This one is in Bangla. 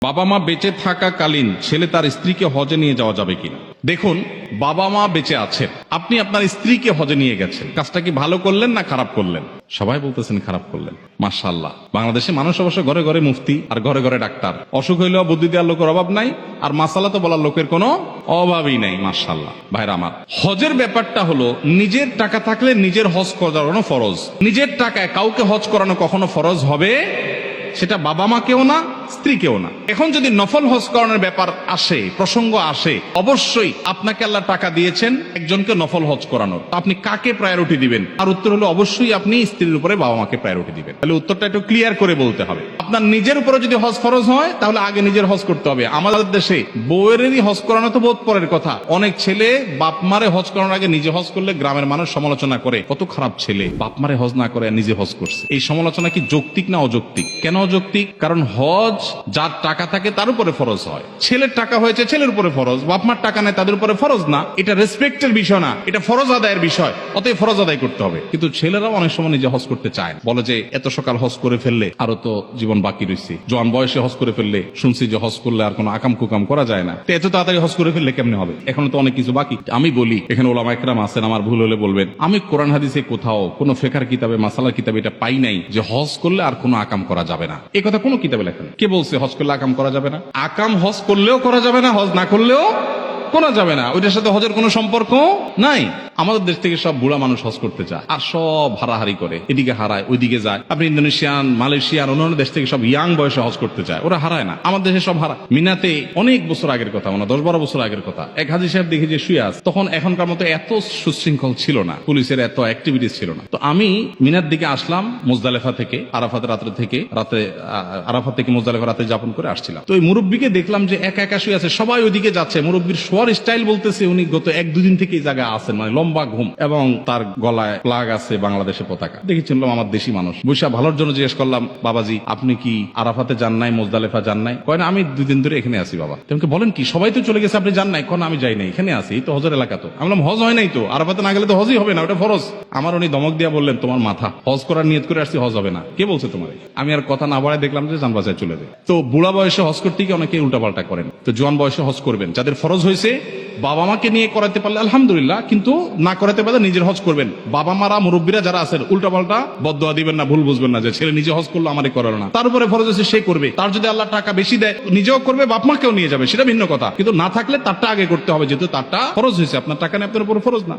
বাবা মা বেঁচে থাকাকালীন ছেলে তার স্ত্রীকে হজে নিয়ে যাওয়া যাবে কিনা? দেখুন, বাবা মা বেঁচে আছেন, আপনি আপনার স্ত্রীকে হজে নিয়ে গেছেন, কাজটা কি ভালো করলেন না খারাপ করলেন? সবাই বলতেছেন খারাপ করলেন। মাশাআল্লাহ, বাংলাদেশে মানুষ অবশ্য ঘরে ঘরে মুফতি আর ঘরে ঘরে ডাক্তার, অসুখ হইলেও বুদ্ধি দেওয়ার লোকের অভাব নাই, আর মাসালা তো বলার লোকের কোনো অভাবই নাই। মাশাআল্লাহ। ভাইরা আমার, হজের ব্যাপারটা হলো নিজের টাকা থাকলে নিজের হজ করানো ফরজ। নিজের টাকায় কাউকে হজ করানো কখনো ফরজ হবে, সেটা বাবা মাকেও না, স্ত্রীকেও না। এখন যদি নফল হজ করানোর ব্যাপার আসে, প্রসঙ্গ আসে, অবশ্যই আপনাকে আল্লাহ টাকা দিয়েছেন একজনকে নফল হজ করানোর, আপনি কাকে প্রায়োরিটি দিবেন? আর উত্তর হলো অবশ্যই আপনি স্ত্রীর উপরে বাবা মাকে প্রায়োরিটি দিবেন। তাহলে উত্তরটা একটু ক্লিয়ার করে বলতে হবে। আপনার নিজের উপরে যদি হজ ফরজ হয় তাহলে আগে নিজের হজ করতে হবে। আমাদের দেশে বউয়েরই হজ করানো তো বোধ পরের কথা। অনেক ছেলে বাপ মারে হজ করানোর আগে নিজে হজ করলে গ্রামের মানুষ সমালোচনা করে, কত খারাপ ছেলে, বাপ মারে হজ না করে নিজে হজ করছে। এই সমালোচনা কি যৌক্তিক না অযৌক্তিক? কেন অযৌক্তিক? কারণ হজ যার টাকা থাকে তার উপরে ফরজ হয়। ছেলের টাকা হয়েছে ছেলের উপরে ফরজ, বাপ মার টাকা নেই তাদের উপরে ফরজ না। এটা রেসপেক্টের বিষয় না, এটা ফরজ আদায়ের বিষয়, অতএব ফরজ আদায় করতে হবে। কিন্তু ছেলেরাও অনেক সময় নিজে হজ করতে চায়, বলে যে এত সকাল হজ করে ফেললে আরো তো জীবন বাকি রয়েছে, জোয়ান বয়সে হজ করে ফেললে শুনছি যে হজ করলে আর কোনো আকাম কুকাম করা যায় না, এত তাড়াতাড়ি হজ করে ফেললে কেমনে হবে? এখনো তো অনেক কিছু বাকি। আমি বলি, এখানে ওলামা একরাম আছেন, আমার ভুল হলে বলবেন, আমি কোরআন হাদিসে কোথাও কোনো ফিকহের কিতাবে, মাসালার কিতাবে এটা পাই নাই যে হজ করলে আর কোনো আকাম করা যাবে না। এই কথা কোনো কিতাবে লেখা নেই। কে বলছে হজ করলে আকাম করা যাবে না? আকাম হজ করলেও করা যাবে না, হজ না করলেও করা যাবে না। ওইটার সাথে হজের কোনো সম্পর্ক নাই। আমাদের দেশ থেকে সব বুড়া মানুষ হজ করতে চায় আর সব হারাহারি করে, এদিকে হারায় ওইদিকে যায়। আপনি ইন্দোনেশিয়ান, মালয়েশিয়ান, অন্যান্য দেশ থেকে সব ইয়াং বয়সে হজ করতে চায়, ওরা হারায় না। আমাদের দেশে সব হারায়। মিনাতে অনেক বছর আগের কথা, মানে 10-12 বছর আগের কথা, এক হাজী সাহেব দেখে যে শুয়ে আছে, তখন এখনকার মতো এত সুশৃঙ্খল ছিল না, পুলিশের এত অ্যাক্টিভিটিস ছিল না। তো আমি মিনার দিকে আসলাম মুজদালেফা থেকে, আরাফাত আরাফাত থেকে মুজদালেফা রাতে যাপন করে আসছিলাম। তো ওই মুরব্বীকে দেখলাম যে একা একা শুয়ে আছে, সবাই ওইদিকে যাচ্ছে। মুরব্বীর শোয়ার স্টাইল বলতেছে উনি গত 1-2 দিন থেকে এই জায়গায় আছেন, মানে লম্বা ঘুম, এবং তার গলায় প্লাগ আছে বাংলাদেশের পতাকা। দেখি চিনলাম আমার দেশি মানুষ। বৈশা ভালোর জন্য জিজ্ঞেস করলাম, বাবাজি আপনি কি আরাফাতে যান নাই, মুজদালেফা যান নাই? কয় না, আমি 2 দিন ধরে এখানে আছি। বাবা, তোমাকে বলেন কি, সবাই তো চলে গেছে, আপনি যান নাই? কোন আমি যাই নাই, এখানে আছি, এই তো হজের এলাকা। তো আমি বললাম হজ হয় নাই তো, আরাফাতে না গেলে তো হজই হবে না, ওটা ফরজ। আমার উনি ধমক দিয়া বললেন, তোমার মাথা, হজ করার নিয়ত করে আসছি, হজ হবে না। কে বলছে তোমার? আমি আর কথা না বাড়ায় দেখলাম যে যান বাজায় চলে যায়। তো বুড়া বয়সে হজ করতে গিয়ে অনেকে উল্টাপাল্টা করেন। তো জোয়ান বয়সে হজ করবেন, যাদের ফরজ হয়েছে বাবা মাকে নিয়ে করাতে পারলে আলহামদুলিল্লাহ, কিন্তু না করাতে পারলে নিজের হজ করবেন। বাবা মারা, মুরব্বীরা যারা আছেন, উল্টাপাল্টা বদদোয়া দিবেন না, ভুল বুঝবেন না যে ছেলে নিজে হজ করলো আমারই করালো না। তার উপরে ফরজ আছে, সে করবে। তার যদি আল্লাহ টাকা বেশি দেয় নিজেও করবে, বাপ মাকেও নিয়ে যাবে, সেটা ভিন্ন কথা। কিন্তু না থাকলে তারটা আগে করতে হবে, যেহেতু তারটা ফরজ হয়েছে। আপনার টাকা নিয়ে আপনার উপর ফরজ না।